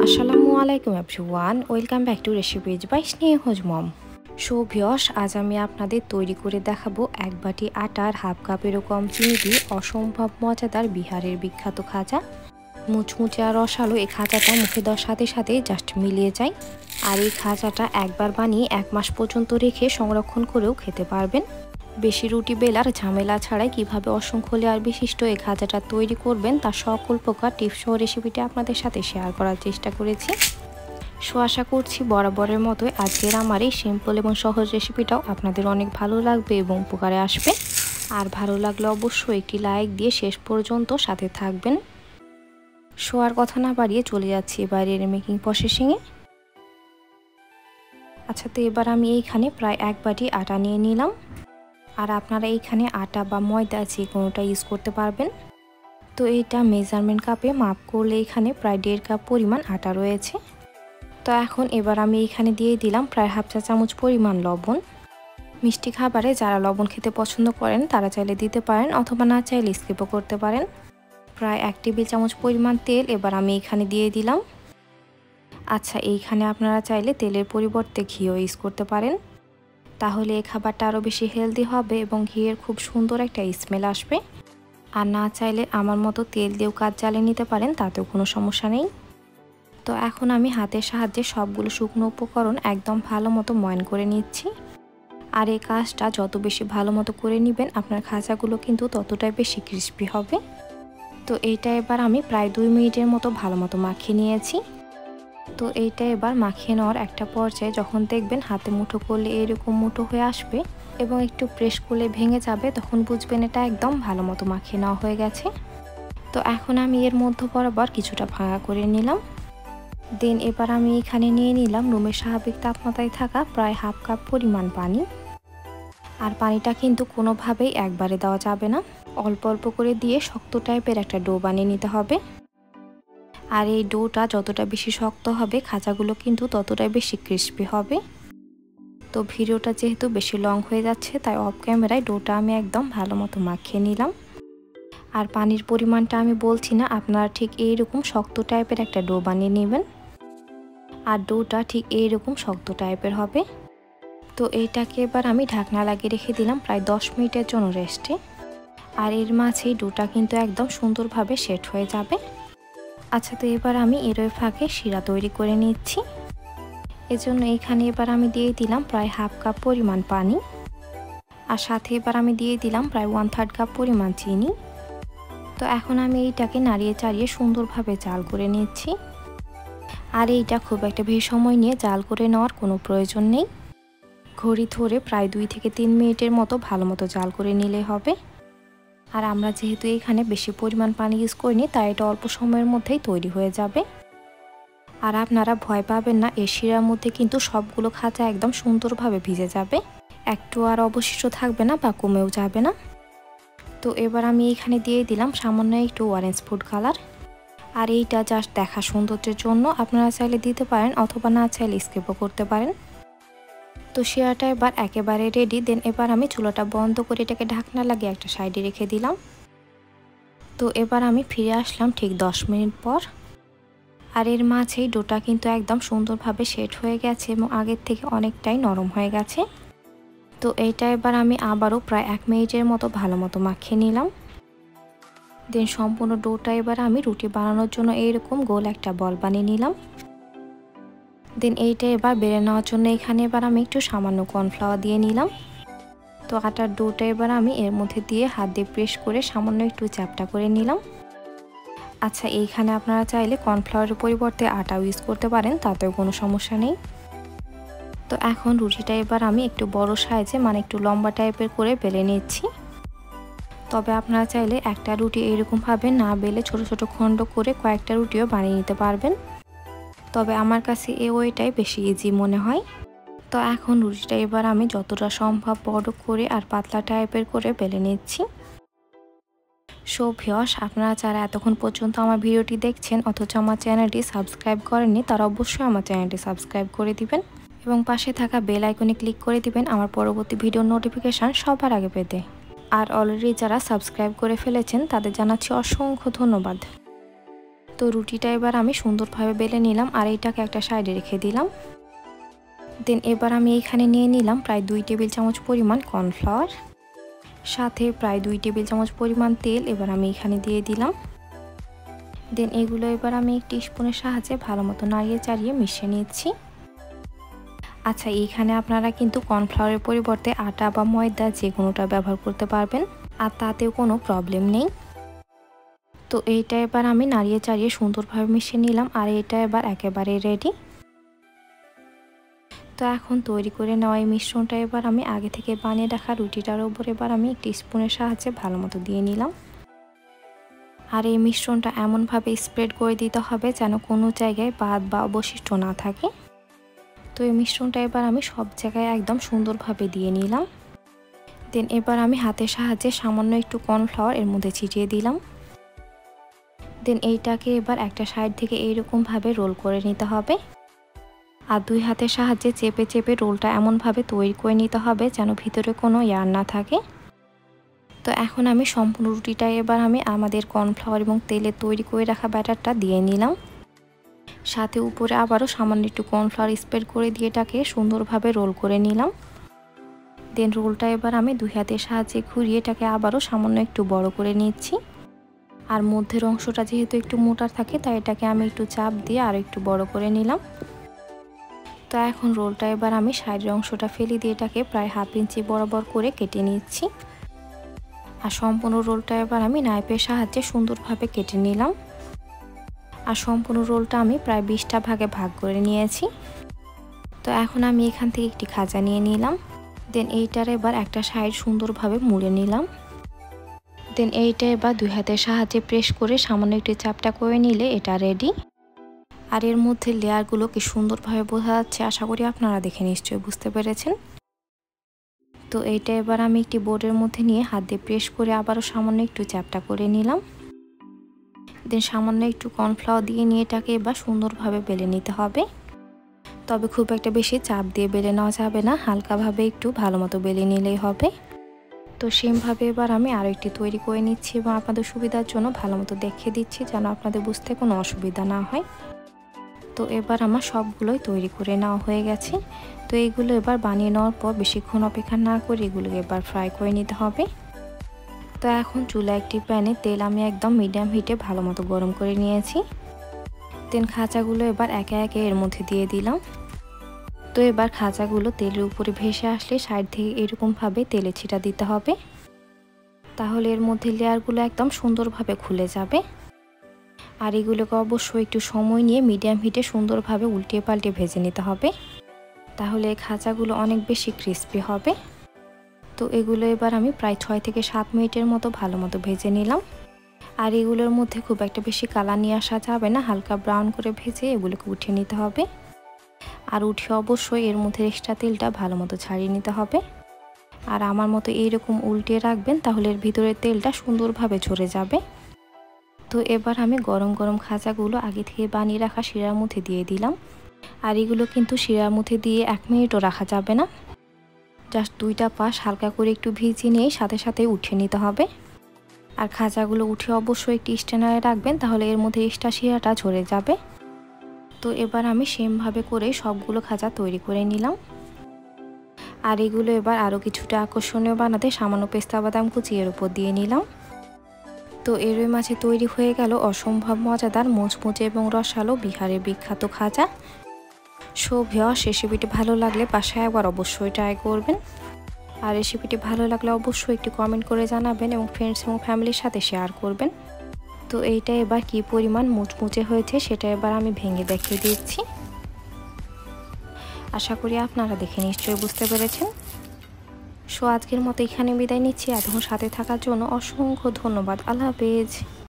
আসসালামু আলাইকুম everyone, welcome back to recipes by Snehaj mom. So viewers, আজ আমি আপনাদের তৈরি করে দেখাবো এক বাটি আটার হাফ কাপেরও কম চিনি দিয়ে অসম্ভব মজাদার বিহারের বিখ্যাত খাজা। মুচমুচে আর রসালো এই খাজাটা মুখে দেওয়ার সাথে সাথে জাস্ট মিলিয়ে যায়। আর এই খাজাটা একবার বানিয়ে 1 মাস পর্যন্ত রেখে সংরক্ষণ করেও খেতে পারবেন। বেশি রুটি বেলার ঝামেলা ছাড়াই কিভাবে অসংখ্য লেয়ার বিশিষ্ট এই খাজাটা তৈরি করবেন তার সকল প্রকার টিপস ও রেসিপিটা আপনাদের সাথে শেয়ার করার চেষ্টা করেছি। সো আশা করছি বরাবরের মতোই আজকের আমার এই সিম্পল এবং সহজ রেসিপিটাও আপনাদের অনেক ভালো লাগবে এবং উপকারে আসবে। আর ভালো লাগলে অবশ্যই একটি লাইক দিয়ে শেষ পর্যন্ত সাথে থাকবেন। সো আর কথা না বাড়িয়ে চলে যাচ্ছি বাইরের মেকিং প্রসেসিংয়ে। আচ্ছা, তো এবার আমি এইখানে প্রায় 1 বাটি আটা নিয়ে নিলাম। আর আপনারা এইখানে আটা বা ময়দা যে কোনোটা ইউজ করতে পারবেন। তো এইটা মেজারমেন্ট কাপে মাপ করলে এখানে প্রায় 1.5 কাপ পরিমাণ আটা রয়েছে। তো এখন এবার আমি এইখানে দিয়ে দিলাম প্রায় হাফ চা চামচ পরিমাণ লবণ। মিষ্টি খাবারে যারা লবণ খেতে পছন্দ করেন তারা চাইলে দিতে পারেন, অথবা না চাইলে স্কিপও করতে পারেন। প্রায় 1 টেবিল চামচ পরিমাণ তেল এবার আমি এখানে দিয়ে দিলাম। আচ্ছা, এইখানে আপনারা চাইলে তেলের পরিবর্তে ঘিও ইউজ করতে পারেন, তাহলে এই খাবারটা আরও বেশি হেলদি হবে এবং ঘিয়ের খুব সুন্দর একটা স্মেল আসবে। আর না চাইলে আমার মতো তেল দিয়েও কাজ চালিয়ে নিতে পারেন, তাতেও কোনো সমস্যা নেই। তো এখন আমি হাতের সাহায্যে সবগুলো শুকনো উপকরণ একদম ভালো মতো ময়ন করে নিচ্ছি। আর এই কাজটা যত বেশি ভালো মতো করে নেবেন আপনার খাজাগুলো কিন্তু ততটাই বেশি ক্রিস্পি হবে। তো এইটা এবার আমি প্রায় 2 মিনিটের মতো ভালো মতো মাখিয়ে নিয়েছি। তো এইটা এবার মাখিয়ে নেওয়ার একটা পর্যায়ে যখন দেখবেন হাতে মুঠো করলে এরকম মুঠো হয়ে আসবে এবং একটু প্রেস করলে ভেঙে যাবে, তখন বুঝবেন এটা একদম ভালো মতো মাখিয়ে নেওয়া হয়ে গেছে। তো এখন আমি এর মধ্যে বরাবর কিছুটা ভাঙা করে নিলাম। দেন এবার আমি এখানে নিয়ে নিলাম রুমের স্বাভাবিক তাপমাত্রায় থাকা প্রায় হাফ কাপ পরিমাণ পানি। আর পানিটা কিন্তু কোনোভাবেই একবারে দেওয়া যাবে না, অল্প অল্প করে দিয়ে শক্ত টাইপের একটা ডো বানিয়ে নিতে হবে। আর এই ডোটা যতটা বেশি শক্ত হবে খাজাগুলো কিন্তু ততটাই বেশি ক্রিস্পি হবে। তো ভিডিওটা যেহেতু বেশি লং হয়ে যাচ্ছে তাই অফ ক্যামেরায় ডোটা আমি একদম ভালো মতো মাখিয়ে নিলাম। আর পানির পরিমাণটা আমি বলছি না, আপনারা ঠিক এইরকম শক্ত টাইপের একটা ডো বানিয়ে নেবেন। আর ডোটা ঠিক এইরকম শক্ত টাইপের হবে। তো এইটাকে এবার আমি ঢাকনা লাগিয়ে রেখে দিলাম প্রায় 10 মিনিটের জন্য রেস্টে। আর এর মাঝেই ডোটা কিন্তু একদম সুন্দরভাবে সেট হয়ে যাবে। আচ্ছা, তো এবার আমি এর ফাঁকে শিরা তৈরি করে নিচ্ছি। এজন্য এখানে এবার আমি দিয়ে দিলাম প্রায় হাফ কাপ পরিমাণ পানি। আর সাথে এবার আমি দিয়ে দিলাম প্রায় 1/3 কাপ পরিমাণ চিনি। তো এখন আমি এইটাকে নাড়িয়ে চাড়িয়ে সুন্দরভাবে জাল করে নিচ্ছি। আর এইটা খুব একটা বেশি সময় নিয়ে জাল করে নেওয়ার কোনো প্রয়োজন নেই। ঘড়ি ধরে প্রায় 2 থেকে 3 মিনিটের মতো ভালো মতো জাল করে নিলে হবে। আর আমরা যেহেতু এখানে বেশি পরিমাণ পানি ইউজ করিনি তাই এটা অল্প সময়ের মধ্যেই তৈরি হয়ে যাবে। আর আপনারা ভয় পাবেন না, এই শিরার মধ্যে কিন্তু সবগুলো খাজা একদম সুন্দরভাবে ভিজে যাবে, একটু আর অবশিষ্ট থাকবে না বা কমেও যাবে না। তো এবার আমি এখানে দিয়ে দিলাম সামান্য একটু অরেঞ্জ ফুড কালার। আর এইটা জাস্ট দেখা সৌন্দর্যের জন্য আপনারা চাইলে দিতে পারেন, অথবা না চাইলে স্কিপও করতে পারেন। তো শিরাটা এবার একেবারে রেডি। দেন এবার আমি চুলাটা বন্ধ করে এটাকে ঢাকনা লাগিয়ে একটা সাইডে রেখে দিলাম। তো এবার আমি ফিরে আসলাম ঠিক 10 মিনিট পর। আর এর মাঝেই ডোটা কিন্তু একদম সুন্দরভাবে সেট হয়ে গেছে এবং আগের থেকে অনেকটাই নরম হয়ে গেছে। তো এইটা এবার আমি আবারও প্রায় 1 মিনিটের মতো ভালো মতো মাখিয়ে নিলাম। দেন সম্পূর্ণ ডোটা এবার আমি রুটি বানানোর জন্য এইরকম গোল একটা বল বানিয়ে নিলাম। দেন এইটা এবার বেড়ে নেওয়ার জন্য এখানে এবার আমি একটু সামান্য কর্নফ্লাওয়ার দিয়ে নিলাম। তো আটার ডোটা এবার আমি এর মধ্যে দিয়ে হাত দিয়ে প্রেস করে সামান্য একটু চ্যাপটা করে নিলাম। আচ্ছা, এইখানে আপনারা চাইলে কর্নফ্লাওয়ারের পরিবর্তে আটাও ইউজ করতে পারেন, তাতেও কোনো সমস্যা নেই। তো এখন রুটিটা এবার আমি একটু বড় সাইজে মানে একটু লম্বা টাইপের করে বেলে নিচ্ছি। তবে আপনারা চাইলে একটা রুটি এইরকমভাবে না বেলে ছোট ছোট খণ্ড করে কয়েকটা রুটিও বানিয়ে নিতে পারবেন, তবে আমার কাছে এই ওয়েটাই বেশি ইজি মনে হয়। তো এখন রুটিটা এবার আমি যতটা সম্ভব বড় করে আর পাতলা টাইপের করে বেলে নিচ্ছি। সো ভিউয়ার্স, আপনারা যারা এতক্ষণ পর্যন্ত আমার ভিডিওটি দেখছেন অথচ আমার চ্যানেলটি সাবস্ক্রাইব করেননি তারা অবশ্যই আমার চ্যানেলটি সাবস্ক্রাইব করে দিবেন এবং পাশে থাকা বেল আইকনে ক্লিক করে দিবেন আমার পরবর্তী ভিডিওর নোটিফিকেশান সবার আগে পেতে। আর অলরেডি যারা সাবস্ক্রাইব করে ফেলেছেন তাদের জানাচ্ছি অসংখ্য ধন্যবাদ। তো রুটিটা এবার আমি সুন্দরভাবে বেলে নিলাম আর এইটাকে একটা সাইডে রেখে দিলাম। দেন এবার আমি এখানে নিয়ে নিলাম প্রায় 2 টেবিল চামচ পরিমাণ কর্নফ্লাওয়ার, সাথে প্রায় 2 টেবিল চামচ পরিমাণ তেল এবার আমি এখানে দিয়ে দিলাম। দেন এগুলো এবার আমি একটি স্পুনের সাহায্যে ভালো মতো নাড়িয়ে চাড়িয়ে মিশিয়ে নিচ্ছি। আচ্ছা, এইখানে আপনারা কিন্তু কর্নফ্লাওয়ারের পরিবর্তে আটা বা ময়দা যে কোনোটা ব্যবহার করতে পারবেন, আর তাতেও কোনো প্রবলেম নেই। তো এইটা এবার আমি নাড়িয়ে চাড়িয়ে সুন্দরভাবে মিশিয়ে নিলাম আর এটা এবার একেবারে রেডি। তো এখন তৈরি করে নেওয়া এই মিশ্রণটা এবার আমি আগে থেকে বানিয়ে রাখা রুটিটার উপর এবার আমি একটি স্পুনের সাহায্যে ভালো মতো দিয়ে নিলাম। আর এই মিশ্রণটা এমনভাবে স্প্রেড করে দিতে হবে যেন কোনো জায়গায় বাদ বা অবশিষ্ট না থাকে। তো এই মিশ্রণটা এবার আমি সব জায়গায় একদম সুন্দরভাবে দিয়ে নিলাম। দেন এবার আমি হাতের সাহায্যে সামান্য একটু কর্নফ্লাওয়ার এর মধ্যে ছিটিয়ে দিলাম। দেন এইটাকে এবার একটা সাইড থেকে এইরকমভাবে রোল করে নিতে হবে আর 2 হাতের সাহায্যে চেপে চেপে রোলটা এমনভাবে তৈরি করে নিতে হবে যেন ভিতরে কোনো এয়ার না থাকে। তো এখন আমি সম্পূর্ণ রুটিটা এবার আমি আমাদের কর্নফ্লাওয়ার এবং তেলে তৈরি করে রাখা ব্যাটারটা দিয়ে নিলাম, সাথে উপরে আবারও সামান্য একটু কর্নফ্লাওয়ার স্প্রেড করে দিয়ে এটাকে সুন্দরভাবে রোল করে নিলাম। দেন রোলটা এবার আমি 2 হাতের সাহায্যে ঘুরিয়ে এটাকে আবারও সামান্য একটু বড় করে নিচ্ছি। আর মধ্যের অংশটা যেহেতু একটু মোটা থাকে তাই এটাকে আমি একটু চাপ দিয়ে আর একটু বড় করে নিলাম। তো এখন রোলটা এবার আমি সাইডের অংশটা ফেলে দিয়ে এটাকে প্রায় 1/2 ইঞ্চি বরাবর করে কেটে নিচ্ছি। আর সম্পূর্ণ রোলটা এবার আমি নাইফের সাহায্যে সুন্দরভাবে কেটে নিলাম। আর সম্পূর্ণ রোলটা আমি প্রায় 20টা ভাগে ভাগ করে নিয়েছি। তো এখন আমি এখান থেকে একটি খাঁচা নিয়ে নিলাম। দেন এইটার এবার একটা সাইড সুন্দরভাবে মুড়ে নিলাম। দেন এইটা এবার 2 হাতের সাহায্যে প্রেস করে সামান্য একটু চাপটা করে নিলে এটা রেডি। আর এর মধ্যে লেয়ারগুলো কি সুন্দরভাবে বোঝা যাচ্ছে, আশা করি আপনারা দেখে নিশ্চয়ই বুঝতে পেরেছেন। তো এইটা এবার আমি একটি বোর্ডের মধ্যে নিয়ে হাত দিয়ে প্রেস করে আবারও সামান্য একটু চাপটা করে নিলাম। দেন সামান্য একটু কর্নফ্লাওয়ার দিয়ে নিয়ে এটাকে এবার সুন্দরভাবে বেলে নিতে হবে। তবে খুব একটা বেশি চাপ দিয়ে বেলে নেওয়া যাবে না, হালকাভাবে একটু ভালো মতো বেলে নিলেই হবে। তো সেমভাবে এবার আমি আরও একটি তৈরি করে নিচ্ছি এবং আপনাদের সুবিধার জন্য ভালো মতো দেখিয়ে দিচ্ছি যেন আপনাদের বুঝতে কোনো অসুবিধা না হয়। তো এবার আমার সবগুলোই তৈরি করে নেওয়া হয়ে গেছে। তো এইগুলো এবার বানিয়ে নেওয়ার পর বেশিক্ষণ অপেক্ষা না করে এগুলোকে এবার ফ্রাই করে নিতে হবে। তো এখন চুলায় একটি প্যানে তেল আমি একদম মিডিয়াম হিটে ভালো মতো গরম করে নিয়েছি। দেন খাঁচাগুলো এবার একে একে এর মধ্যে দিয়ে দিলাম। তো এবার খাঁচাগুলো তেলের উপরে ভেসে আসলে সাইড থেকে এরকমভাবে তেলে ছিটা দিতে হবে, তাহলে এর মধ্যে লেয়ারগুলো একদম সুন্দরভাবে খুলে যাবে। আর এগুলোকে অবশ্যই একটু সময় নিয়ে মিডিয়াম হিটে সুন্দরভাবে উল্টে পাল্টে ভেজে নিতে হবে, তাহলে এই খাঁচাগুলো অনেক বেশি ক্রিস্পি হবে। তো এগুলো এবার আমি প্রায় 6 থেকে 7 মিনিটের মতো ভালো মতো ভেজে নিলাম। আর এগুলোর মধ্যে খুব একটা বেশি কালার নিয়ে আসা যাবে না, হালকা ব্রাউন করে ভেজে এগুলোকে উঠিয়ে নিতে হবে। আর উঠিয়ে অবশ্যই এর মধ্যে এক্সট্রা তেলটা ভালো মতো ছাড়িয়ে নিতে হবে। আর আমার মতো এইরকম উল্টে রাখবেন, তাহলে এর ভিতরে তেলটা সুন্দরভাবে ঝরে যাবে। তো এবার আমি গরম গরম খাঁচাগুলো আগে থেকে বানিয়ে রাখা শিরার মধ্যে দিয়ে দিলাম। আর এগুলো কিন্তু শিরার মধ্যে দিয়ে 1 মিনিটও রাখা যাবে না, জাস্ট 2টা পাশ হালকা করে একটু ভিজিয়ে নিয়ে সাথে সাথে উঠিয়ে নিতে হবে। আর খাঁচাগুলো উঠে অবশ্যই একটি স্ট্যান্ডারে রাখবেন, তাহলে এর মধ্যে এক্সট্রা শিরাটা ঝরে যাবে। তো এবার আমি সেমভাবে করে সবগুলো খাঁচা তৈরি করে নিলাম। আর এগুলো এবার আরও কিছুটা আকর্ষণীয় বানাতে সামান্য পেস্তা বাদাম কুচি এর উপর দিয়ে নিলাম। তো এরই মাঝে তৈরি হয়ে গেল অসম্ভব মজাদার মুচমুচে এবং রসালো বিহারের বিখ্যাত খাজা। সো ভিউয়ার্স, রেসিপিটি ভালো লাগলে বাসায় একবার অবশ্যই ট্রাই করবেন। আর রেসিপিটি ভালো লাগলে অবশ্যই একটু কমেন্ট করে জানাবেন এবং ফ্রেন্ডস এবং ফ্যামিলির সাথে শেয়ার করবেন। তো এইটা এবার কি পরিমাণ মুচমুচে হয়েছে সেটা এবার আমি ভেঙে দেখিয়ে দিচ্ছি। আশা করি আপনারা দেখে নিশ্চয়ই বুঝতে পেরেছেন। সো আজকের মতো এখানে বিদায় নিচ্ছি। এতক্ষণ সাথে থাকার জন্য অসংখ্য ধন্যবাদ। আল্লাহ হাফেজ।